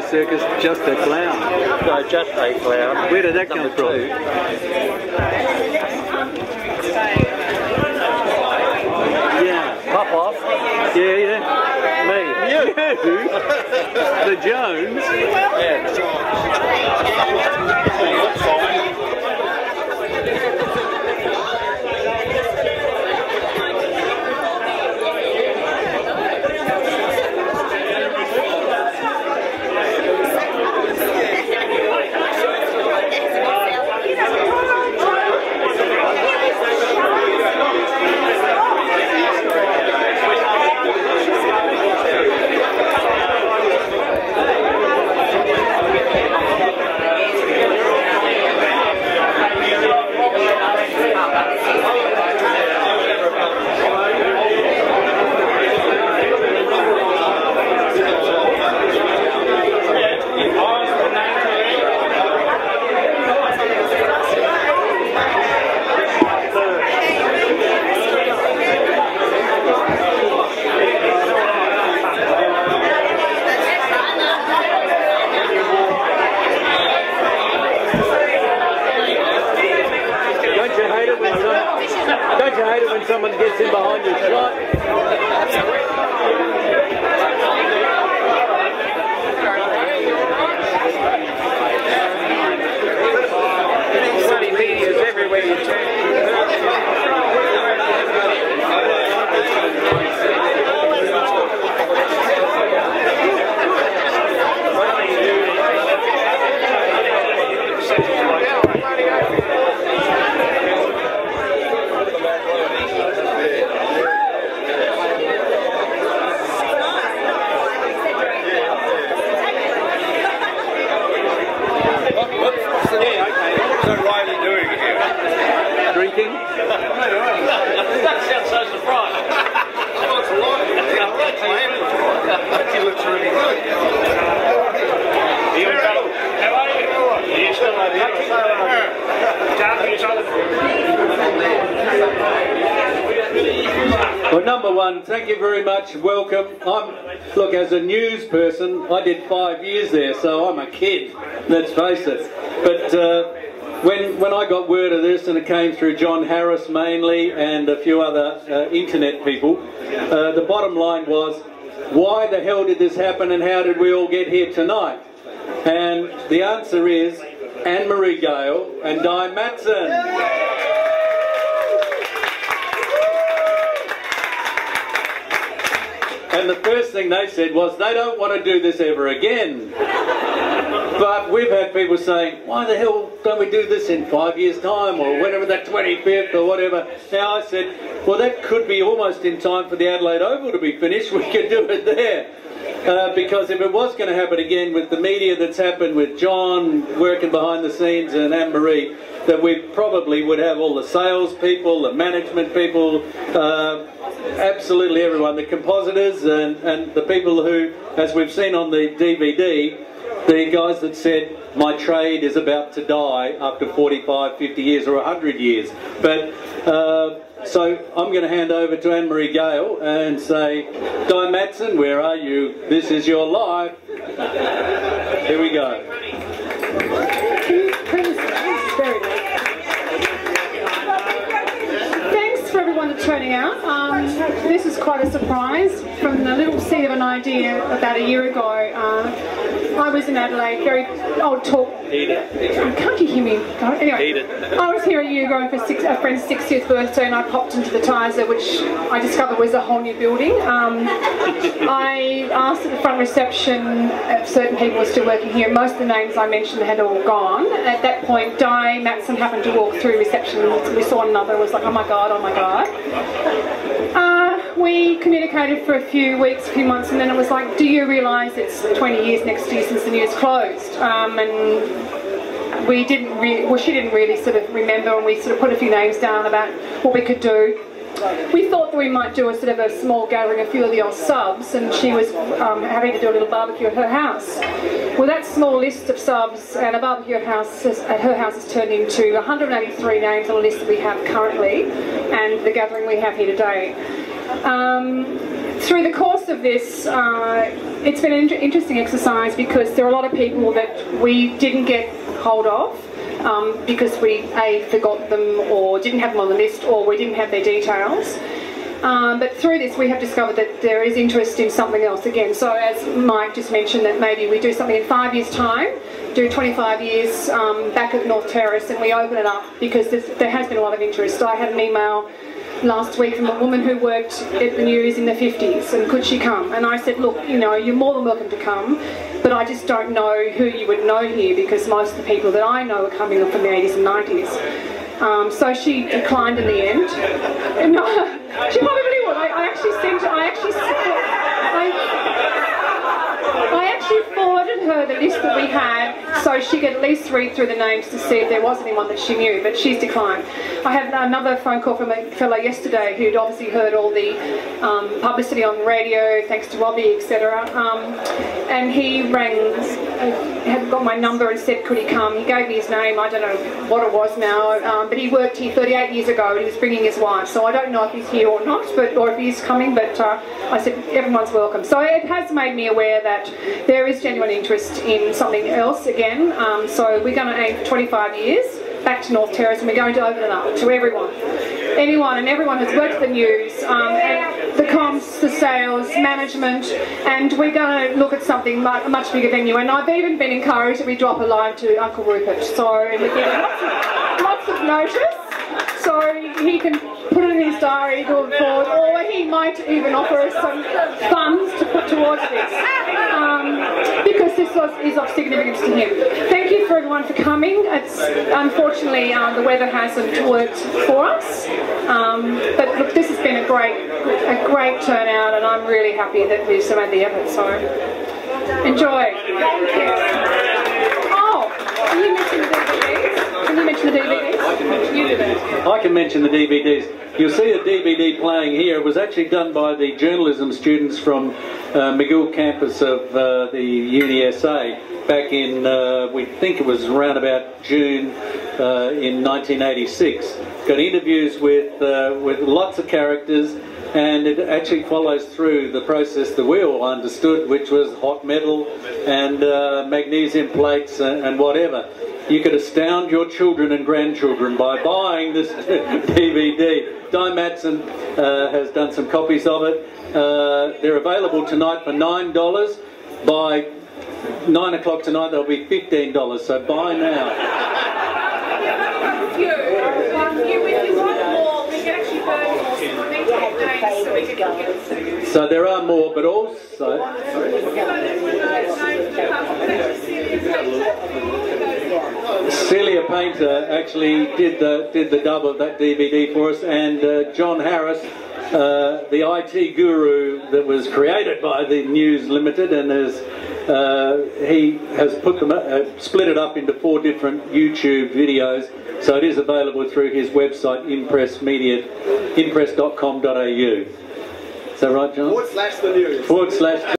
Circus, just a clown. No, just a clown. Where did that come from? Yeah. Pop off. Yeah. Me. You? The Jones? Someone gets in behind your shot. Bloody media's everywhere you turn. Drinking? That sounds so surprised. He looks really good. How are you? You still over here? Well, number one, thank you very much. Welcome. Look, as a news person, I did 5 years there, so I'm a kid, let's face it. But when I got word of this, and it came through John Harris mainly and a few other internet people, the bottom line was, why the hell did this happen and how did we all get here tonight? And the answer is Anne-Maree Gale and Diane Beer. And the first thing they said was they don't want to do this ever again. But we've had people saying, why the hell don't we do this in 5 years' time, or whenever that 25th or whatever? Now I said, well, that could be almost in time for the Adelaide Oval to be finished. We could do it there. Because if it was going to happen again with the media that's happened with John working behind the scenes and Anne-Maree, that we probably would have all the sales people, the management people, absolutely everyone, the compositors and the people who, as we've seen on the DVD, the guys that said, my trade is about to die after 45, 50 years or 100 years. But so I'm going to hand over to Anne-Maree Gale and say, Di Matson, where are you? This is your life. Here we go. Thanks for everyone for turning out. This is quite a surprise. From the little seed of an idea about a year ago, I was in Adelaide, can't you hear me? Anyway, I was here a year ago for a friend's 60th birthday, and I popped into the Tizer, which I discovered was a whole new building. I asked at the front reception if certain people were still working here. Most of the names I mentioned had all gone. At that point, Di Matson happened to walk through reception, and we saw another, was like, oh my god, oh my god. We communicated for a few weeks, a few months, and then it was like, do you realise it's 20 years next year since the news closed? And we didn't really, well, she didn't really sort of remember, and we sort of put a few names down about what we could do. We thought that we might do a sort of a small gathering, a few of the old subs, and she was having to do a little barbecue at her house. Well, that small list of subs and a barbecue at her house has turned into 183 names on a list that we have currently, and the gathering we have here today. Through the course of this, it's been an interesting exercise because there are a lot of people that we didn't get hold of because we forgot them or didn't have them on the list, or we didn't have their details. But through this we have discovered that there is interest in something else again. So as Mike just mentioned, that maybe we do something in 5 years' time, do 25 years back at North Terrace, and we open it up because there has been a lot of interest. I had an email last week from a woman who worked at the news in the 50s, and could she come? And I said, look, you know, you're more than welcome to come, but I just don't know who you would know here, because most of the people that I know are coming up from the 80s and 90s. So she declined in the end. No, she probably would. I actually forwarded her the list that we had, so she could at least read through the names to see if there was anyone that she knew, but she's declined. I had another phone call from a fellow yesterday who'd obviously heard all the publicity on the radio, thanks to Robbie, etc. And he rang, had got my number and said, could he come? He gave me his name, I don't know what it was now, but he worked here 38 years ago and he was bringing his wife, so I don't know if he's here or not, or if he's coming, but I said, everyone's welcome. So it has made me aware that there is genuine interest in something else again. So we're going to aim for 25 years back to North Terrace, and we're going to open it up to everyone. Anyone and everyone who's worked at the news, and the comms, the sales, management, and we're going to look at something much bigger venue. And I've even been encouraged that we drop a line to Uncle Rupert, so and we get lots of notice, so he can put it in his diary going forward, or he might even offer us some funds to put towards this, because this is of significance to him. Thank you for everyone for coming. It's unfortunately the weather hasn't worked for us, but look, this has been a great turnout, and I'm really happy that we've made the effort. So enjoy. Thank you. Oh, can you mention the DVDs? Can you mention the DVDs? I can mention the DVDs. You'll see a DVD playing here. It was actually done by the journalism students from McGill campus of the UniSA back in, we think it was around about June in 1986. Got interviews with lots of characters, and it actually follows through the process that we all understood, which was hot metal and magnesium plates and whatever. You could astound your children and grandchildren by buying this DVD. Di Matson has done some copies of it. They're available tonight for $9. By 9 o'clock tonight they'll be $15, so buy now. If you want more, we can actually burn more, so we need to get names so we can get it. So there are more, but also... Celia Painter actually did the dub of that DVD for us, and John Harris, the IT guru that was created by the News Limited, and he has put them split it up into 4 different YouTube videos, so it is available through his website impress.com.au. Is that right, John? /the news.